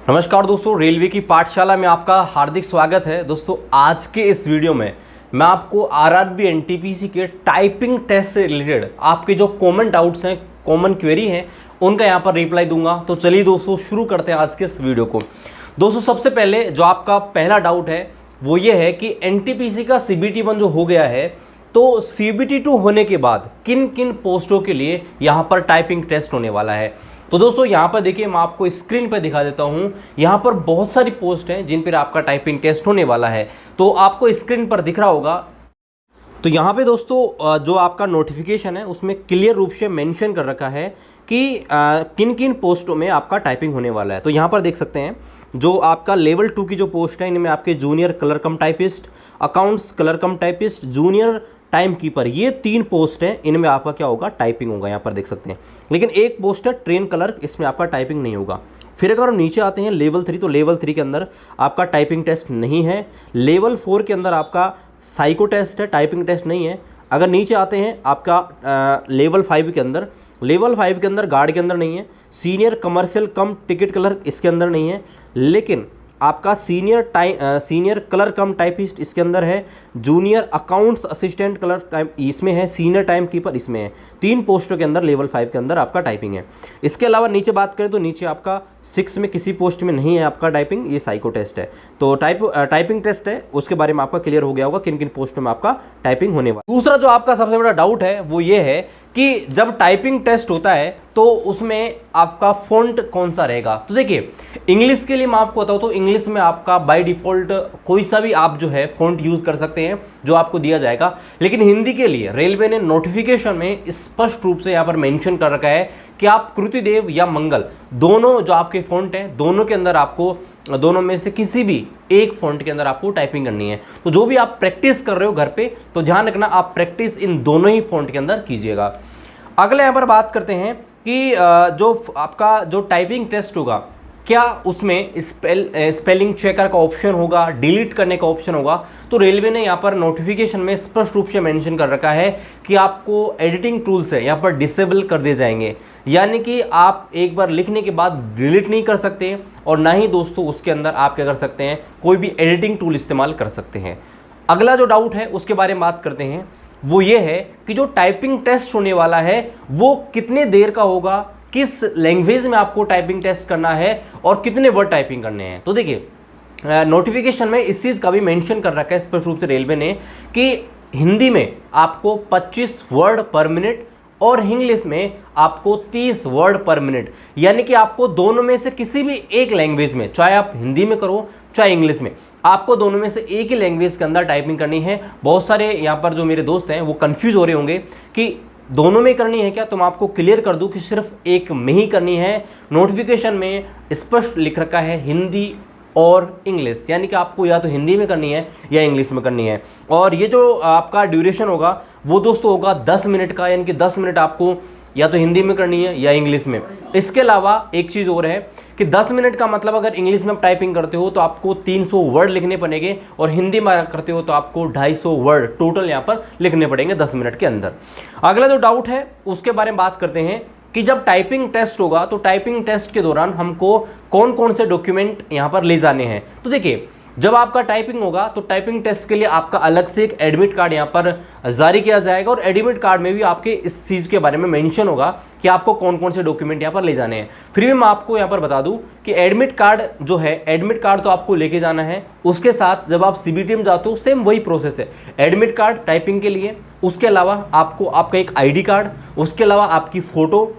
नमस्कार दोस्तों, रेलवे की पाठशाला में आपका हार्दिक स्वागत है। दोस्तों आज के इस वीडियो में मैं आपको आरआरबी एनटीपीसी के टाइपिंग टेस्ट से रिलेटेड आपके जो कॉमन डाउट्स हैं, कॉमन क्वेरी हैं, उनका यहाँ पर रिप्लाई दूंगा। तो चलिए दोस्तों शुरू करते हैं आज के इस वीडियो को। दोस्तों सबसे पहले जो आपका पहला डाउट है वो ये है कि एनटीपीसी का CBT-1 जो हो गया है, तो CBT-2 होने के बाद किन किन पोस्टों के लिए यहाँ पर टाइपिंग टेस्ट होने वाला है। तो दोस्तों यहाँ पर देखिए, मैं आपको स्क्रीन पर दिखा देता हूँ। यहाँ पर बहुत सारी पोस्ट हैं जिन पर आपका टाइपिंग टेस्ट होने वाला है, तो आपको स्क्रीन पर दिख रहा होगा। तो यहाँ पे दोस्तों जो आपका नोटिफिकेशन है उसमें क्लियर रूप से मेंशन कर रखा है कि किन किन पोस्टों में आपका टाइपिंग होने वाला है। तो यहाँ पर देख सकते हैं जो आपका लेवल 2 की जो पोस्ट है, इनमें आपके जूनियर कलर कम टाइपिस्ट, अकाउंट्स कलर कम टाइपिस्ट, जूनियर टाइम कीपर, ये 3 पोस्ट हैं। इनमें आपका क्या होगा, टाइपिंग होगा, यहाँ पर देख सकते हैं। लेकिन एक पोस्ट है ट्रेन क्लर्क, इसमें आपका टाइपिंग नहीं होगा। फिर अगर हम नीचे आते हैं लेवल 3, तो लेवल 3 के अंदर आपका टाइपिंग टेस्ट नहीं है। लेवल 4 के अंदर आपका साइको टेस्ट है, टाइपिंग टेस्ट नहीं है। अगर नीचे आते हैं आपका लेवल 5 के अंदर, लेवल 5 के अंदर गार्ड के अंदर नहीं है। सीनियर कमर्शियल कम टिकट क्लर्क इसके अंदर नहीं है। लेकिन आपका सीनियर कलर कम टाइपिस्ट इसके अंदर है। Junior accounts assistant colour type इसमें है। सीनियर टाइम कीपर इसमें है। 3 पोस्टों के अंदर लेवल 5 के अंदर आपका टाइपिंग है। इसके अलावा नीचे बात करें तो नीचे आपका 6 में किसी पोस्ट में नहीं है आपका टाइपिंग, ये साइको टेस्ट है। तो टाइपिंग टेस्ट है, उसके बारे में आपका क्लियर हो गया होगा किन किन पोस्टों में आपका टाइपिंग होने वाला। दूसरा जो आपका सबसे बड़ा डाउट है वो ये है कि जब टाइपिंग टेस्ट होता है तो उसमें आपका फ़ॉन्ट कौन सा रहेगा। तो देखिए, इंग्लिश के लिए मैं आपको बताऊँ तो इंग्लिश में आपका बाय डिफ़ॉल्ट कोई सा भी आप जो है फ़ॉन्ट यूज़ कर सकते हैं जो आपको दिया जाएगा। लेकिन हिंदी के लिए रेलवे ने नोटिफिकेशन में स्पष्ट रूप से यहाँ पर मेंशन कर रखा है कि आप कृतिदेव या मंगल दोनों जो आपके फ़ॉन्ट हैं, दोनों के अंदर आपको, दोनों में से किसी भी एक फ़ॉन्ट के अंदर आपको टाइपिंग करनी है। तो जो भी आप प्रैक्टिस कर रहे हो घर पे, तो ध्यान रखना आप प्रैक्टिस इन दोनों ही फ़ॉन्ट के अंदर कीजिएगा। अगले यहाँ पर बात करते हैं कि जो आपका जो टाइपिंग टेस्ट होगा, क्या उसमें स्पेलिंग चेकर का ऑप्शन होगा, डिलीट करने का ऑप्शन होगा। तो रेलवे ने यहाँ पर नोटिफिकेशन में स्पष्ट रूप से मेंशन कर रखा है कि आपको एडिटिंग टूल्स है यहाँ पर डिसेबल कर दिए जाएंगे। यानी कि आप एक बार लिखने के बाद डिलीट नहीं कर सकते, और ना ही दोस्तों उसके अंदर आप क्या कर सकते हैं, कोई भी एडिटिंग टूल इस्तेमाल कर सकते हैं। अगला जो डाउट है उसके बारे में बात करते हैं, वो ये है कि जो टाइपिंग टेस्ट होने वाला है वो कितने देर का होगा, किस लैंग्वेज में आपको टाइपिंग टेस्ट करना है और कितने वर्ड टाइपिंग करने हैं। तो देखिए, नोटिफिकेशन में इस चीज़ का भी मेंशन कर रखा है स्पष्ट रूप से रेलवे ने कि हिंदी में आपको 25 वर्ड पर मिनट और इंग्लिश में आपको 30 वर्ड पर मिनट। यानी कि आपको दोनों में से किसी भी एक लैंग्वेज में, चाहे आप हिंदी में करो चाहे इंग्लिश में, आपको दोनों में से एक ही लैंग्वेज के अंदर टाइपिंग करनी है। बहुत सारे यहाँ पर जो मेरे दोस्त हैं वो कंफ्यूज हो रहे होंगे कि दोनों में करनी है क्या। तो मैं आपको क्लियर कर दूं कि सिर्फ एक में ही करनी है। नोटिफिकेशन में स्पष्ट लिख रखा है हिंदी और इंग्लिश, यानी कि आपको या तो हिंदी में करनी है या इंग्लिश में करनी है। और ये जो आपका ड्यूरेशन होगा वो दोस्तों होगा 10 मिनट का, यानी कि 10 मिनट आपको या तो हिंदी में करनी है या इंग्लिश में। इसके अलावा एक चीज़ और है कि 10 मिनट का मतलब अगर इंग्लिश में आप टाइपिंग करते हो तो आपको 300 वर्ड लिखने पड़ेंगे, और हिंदी में करते हो तो आपको 250 वर्ड टोटल यहाँ पर लिखने पड़ेंगे 10 मिनट के अंदर। अगला जो डाउट है उसके बारे में बात करते हैं कि जब टाइपिंग टेस्ट होगा तो टाइपिंग टेस्ट के दौरान हमको कौन कौन से डॉक्यूमेंट यहाँ पर ले जाने हैं। तो देखिए, जब आपका टाइपिंग होगा तो टाइपिंग टेस्ट के लिए आपका अलग से एक एडमिट कार्ड यहाँ पर जारी किया जाएगा, और एडमिट कार्ड में भी आपके इस चीज़ के बारे में मेंशन होगा कि आपको कौन कौन से डॉक्यूमेंट यहाँ पर ले जाने हैं। फिर भी मैं आपको यहाँ पर बता दूँ कि एडमिट कार्ड जो है, एडमिट कार्ड तो आपको लेके जाना है। उसके साथ जब आप CBT में जाते हो सेम वही प्रोसेस है, एडमिट कार्ड टाइपिंग के लिए, उसके अलावा आपको आपका एक ID कार्ड, उसके अलावा आपकी फ़ोटो,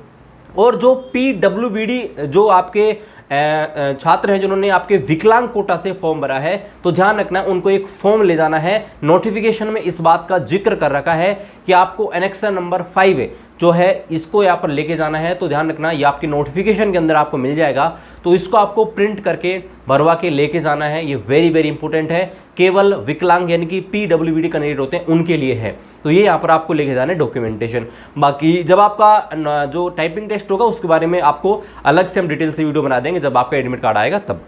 और जो PWBD जो आपके छात्र हैं जिन्होंने आपके विकलांग कोटा से फॉर्म भरा है, तो ध्यान रखना उनको एक फॉर्म ले जाना है। नोटिफिकेशन में इस बात का जिक्र कर रखा है कि आपको एनेक्सर नंबर 5 जो है इसको यहाँ पर लेके जाना है। तो ध्यान रखना ये आपकी नोटिफिकेशन के अंदर आपको मिल जाएगा, तो इसको आपको प्रिंट करके भरवा के लेके जाना है। ये वेरी वेरी इंपॉर्टेंट है, केवल विकलांग यानी कि PWD कैंडिडेट होते हैं उनके लिए है। तो ये यहाँ पर आपको लेके जाना है डॉक्यूमेंटेशन। बाकी जब आपका जो टाइपिंग टेस्ट होगा उसके बारे में आपको अलग से हम डिटेल से वीडियो बना देंगे जब आपका एडमिट कार्ड आएगा तब।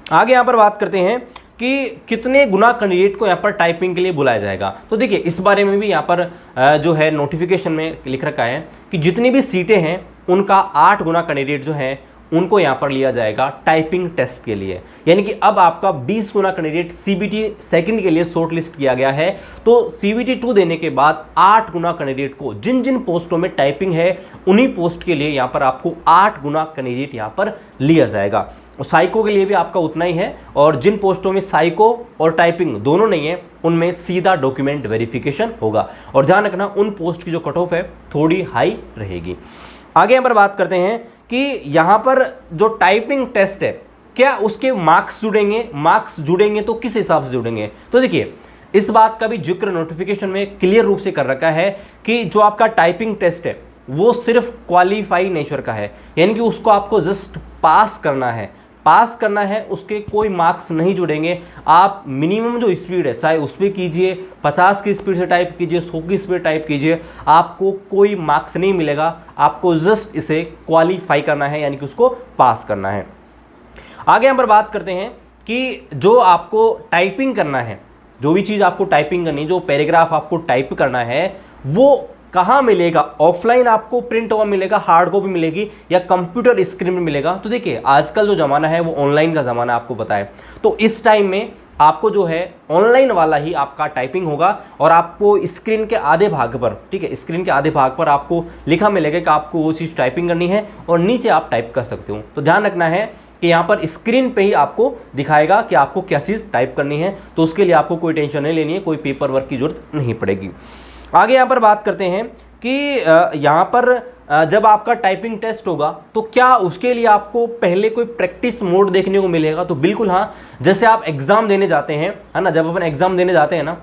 आगे यहाँ पर बात करते हैं कि कितने गुना कैंडिडेट को यहाँ पर टाइपिंग के लिए बुलाया जाएगा। तो देखिए, इस बारे में भी यहाँ पर जो है नोटिफिकेशन में लिख रखा है कि जितनी भी सीटें हैं उनका 8 गुना कैंडिडेट जो है उनको यहाँ पर लिया जाएगा टाइपिंग टेस्ट के लिए। यानी कि अब आपका 20 गुना कैंडिडेट सीबीटी सेकंड के लिए शॉर्ट लिस्ट किया गया है, तो सीबीटी 2 देने के बाद 8 गुना कैंडिडेट को, जिन जिन पोस्टों में टाइपिंग है उन्हीं पोस्ट के लिए यहाँ पर आपको 8 गुना कैंडिडेट यहाँ पर लिया जाएगा। और साइको के लिए भी आपका उतना ही है, और जिन पोस्टों में साइको और टाइपिंग दोनों नहीं है उनमें सीधा डॉक्यूमेंट वेरिफिकेशन होगा। और ध्यान रखना उन पोस्ट की जो कट ऑफ है थोड़ी हाई रहेगी। आगे यहाँ पर बात करते हैं कि यहाँ पर जो टाइपिंग टेस्ट है क्या उसके मार्क्स जुड़ेंगे तो किस हिसाब से जुड़ेंगे। तो देखिए इस बात का भी जिक्र नोटिफिकेशन में क्लियर रूप से कर रखा है कि जो आपका टाइपिंग टेस्ट है वो सिर्फ क्वालिफाई नेचर का है, यानी कि उसको आपको जस्ट पास करना है, उसके कोई मार्क्स नहीं जुड़ेंगे। आप मिनिमम जो स्पीड है चाहे उस पर कीजिए, 50 की स्पीड से टाइप कीजिए, 100 की स्पीड टाइप कीजिए, आपको कोई मार्क्स नहीं मिलेगा। आपको जस्ट इसे क्वालिफाई करना है, यानी कि उसको पास करना है। आगे हम पर बात करते हैं कि जो आपको टाइपिंग करना है, जो भी चीज़ आपको टाइपिंग करनी है, जो पैराग्राफ आपको टाइप करना है वो कहाँ मिलेगा। ऑफलाइन आपको प्रिंट हुआ मिलेगा, हार्ड कॉपी मिलेगी, या कंप्यूटर स्क्रीन में मिलेगा। तो देखिए आजकल जो ज़माना है वो ऑनलाइन का ज़माना आपको पता है, तो इस टाइम में आपको जो है ऑनलाइन वाला ही आपका टाइपिंग होगा। और आपको स्क्रीन के आधे भाग पर, ठीक है, स्क्रीन के आधे भाग पर आपको लिखा मिलेगा कि आपको वो चीज़ टाइपिंग करनी है, और नीचे आप टाइप कर सकते हो। तो ध्यान रखना है कि यहाँ पर स्क्रीन पे ही आपको दिखाएगा कि आपको क्या चीज़ टाइप करनी है, तो उसके लिए आपको कोई टेंशन नहीं लेनी है, कोई पेपर वर्क की जरूरत नहीं पड़ेगी। आगे यहाँ पर बात करते हैं कि यहाँ पर जब आपका टाइपिंग टेस्ट होगा तो क्या उसके लिए आपको पहले कोई प्रैक्टिस मोड देखने को मिलेगा। तो बिल्कुल हाँ, जैसे आप एग्जाम देने जाते हैं, है ना, जब अपन एग्जाम देने जाते हैं ना,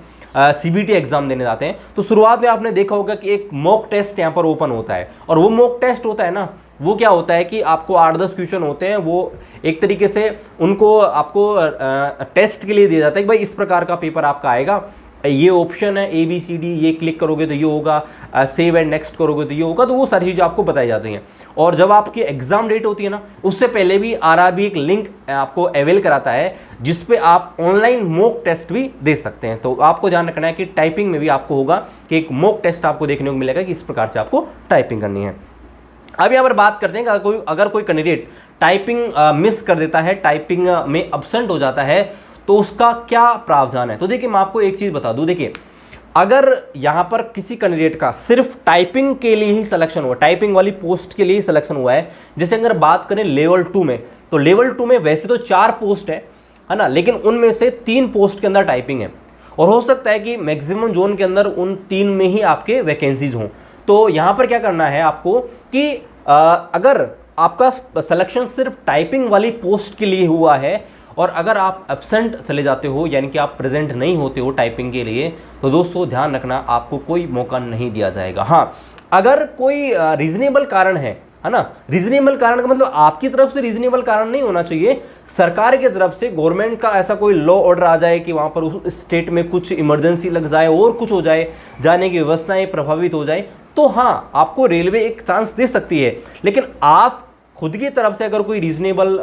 सीबीटी एग्जाम देने जाते हैं, तो शुरुआत में आपने देखा होगा कि एक मॉक टेस्ट यहाँ पर ओपन होता है। और वो मॉक टेस्ट होता है ना, वो क्या होता है कि आपको 8-10 क्वेश्चन होते हैं, वो एक तरीके से उनको आपको टेस्ट के लिए दिया जाता है कि भाई इस प्रकार का पेपर आपका आएगा, ये ऑप्शन है ABCD, ये क्लिक करोगे तो ये होगा, सेव एंड नेक्स्ट करोगे तो ये होगा। तो वो सारी चीज़ें आपको बताई जाती हैं। और जब आपकी एग्जाम डेट होती है ना, उससे पहले भी RRB एक लिंक आपको अवेल कराता है जिस पे आप ऑनलाइन मॉक टेस्ट भी दे सकते हैं। तो आपको ध्यान रखना है कि टाइपिंग में भी आपको होगा कि एक मॉक टेस्ट आपको देखने को मिलेगा कि इस प्रकार से आपको टाइपिंग करनी है। अब यहाँ पर बात करते हैं कि अगर कोई कैंडिडेट टाइपिंग मिस कर देता है, टाइपिंग में अब्सेंट हो जाता है, तो उसका क्या प्रावधान है। तो देखिए मैं आपको एक चीज़ बता दूं, देखिए अगर यहाँ पर किसी कैंडिडेट का सिर्फ टाइपिंग के लिए ही सिलेक्शन हुआ, टाइपिंग वाली पोस्ट के लिए ही सिलेक्शन हुआ है, जैसे अगर बात करें लेवल 2 में, तो लेवल 2 में वैसे तो 4 पोस्ट है ना, लेकिन उनमें से 3 पोस्ट के अंदर टाइपिंग है, और हो सकता है कि मैक्सिमम जोन के अंदर उन 3 में ही आपके वैकेंसीज हों। तो यहाँ पर क्या करना है आपको कि अगर आपका सिलेक्शन सिर्फ टाइपिंग वाली पोस्ट के लिए हुआ है और अगर आप एब्सेंट चले जाते हो, यानी कि आप प्रेजेंट नहीं होते हो टाइपिंग के लिए, तो दोस्तों ध्यान रखना आपको कोई मौका नहीं दिया जाएगा। हाँ, अगर कोई रीजनेबल कारण है ना, रीजनेबल कारण का मतलब आपकी तरफ से रीजनेबल कारण नहीं होना चाहिए, सरकार की तरफ से, गवर्नमेंट का ऐसा कोई लॉ ऑर्डर आ जाए कि वहाँ पर उस स्टेट में कुछ इमरजेंसी लग जाए और कुछ हो जाए, जाने की व्यवस्थाएं प्रभावित हो जाए, तो हाँ आपको रेलवे एक चांस दे सकती है। लेकिन आप खुद की तरफ से अगर कोई रीजनेबल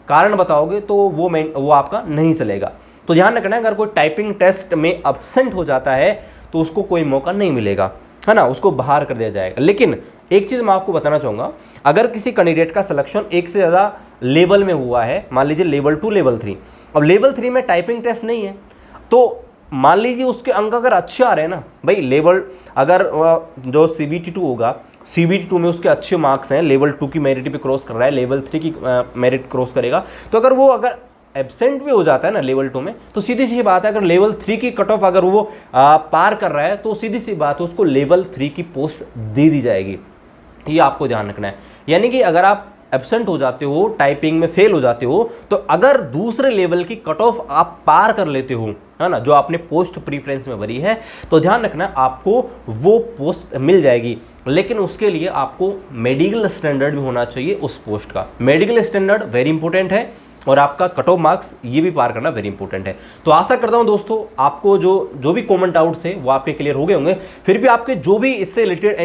कारण बताओगे तो वो आपका नहीं चलेगा। तो ध्यान रखना है, अगर कोई टाइपिंग टेस्ट में एब्सेंट हो जाता है तो उसको कोई मौका नहीं मिलेगा, है ना, उसको बाहर कर दिया जाएगा। लेकिन एक चीज़ मैं आपको बताना चाहूँगा, अगर किसी कैंडिडेट का सिलेक्शन एक से ज़्यादा लेवल में हुआ है, मान लीजिए लेवल 2, लेवल 3, अब लेवल 3 में टाइपिंग टेस्ट नहीं है, तो मान लीजिए उसके अंक अगर अच्छे आ रहे हैं ना, भाई लेवल अगर जो CBT 2 होगा, CBT 2 में उसके अच्छे मार्क्स हैं, लेवल 2 की मेरिट पे क्रॉस कर रहा है, लेवल 3 की मेरिट क्रॉस करेगा, तो अगर वो अगर एब्सेंट भी हो जाता है ना लेवल 2 में, तो सीधी सी बात है, अगर लेवल 3 की कट ऑफ अगर वो पार कर रहा है, तो सीधी सी बात है उसको लेवल 3 की पोस्ट दे दी जाएगी। ये आपको ध्यान रखना है। यानी कि अगर आप एब्सेंट हो जाते हो, टाइपिंग में फेल हो जाते हो, तो अगर दूसरे लेवल की कट ऑफ आप पार कर लेते हो, है ना, जो आपने पोस्ट प्रीफरेंस में भरी है, तो ध्यान रखना आपको वो पोस्ट मिल जाएगी। लेकिन उसके लिए आपको मेडिकल स्टैंडर्ड भी होना चाहिए उस पोस्ट का। मेडिकल स्टैंडर्ड वेरी इंपॉर्टेंट है, और आपका कट ऑफ मार्क्स ये भी पार करना वेरी इंपॉर्टेंट है। तो आशा करता हूं दोस्तों आपको जो भी कॉमन डाउट्स थे वो आपके क्लियर हो गए होंगे। फिर भी आपके जो भी इससे रिलेटेड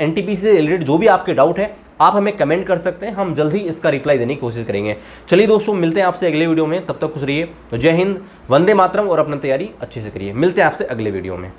NTPC से रिलेटेड जो भी आपके डाउट है, आप हमें कमेंट कर सकते हैं, हम जल्द ही इसका रिप्लाई देने की कोशिश करेंगे। चलिए दोस्तों, मिलते हैं आपसे अगले वीडियो में, तब तक खुश रहिए। जय हिंद, वंदे मातरम, और अपनी तैयारी अच्छे से करिए। मिलते हैं आपसे अगले वीडियो में।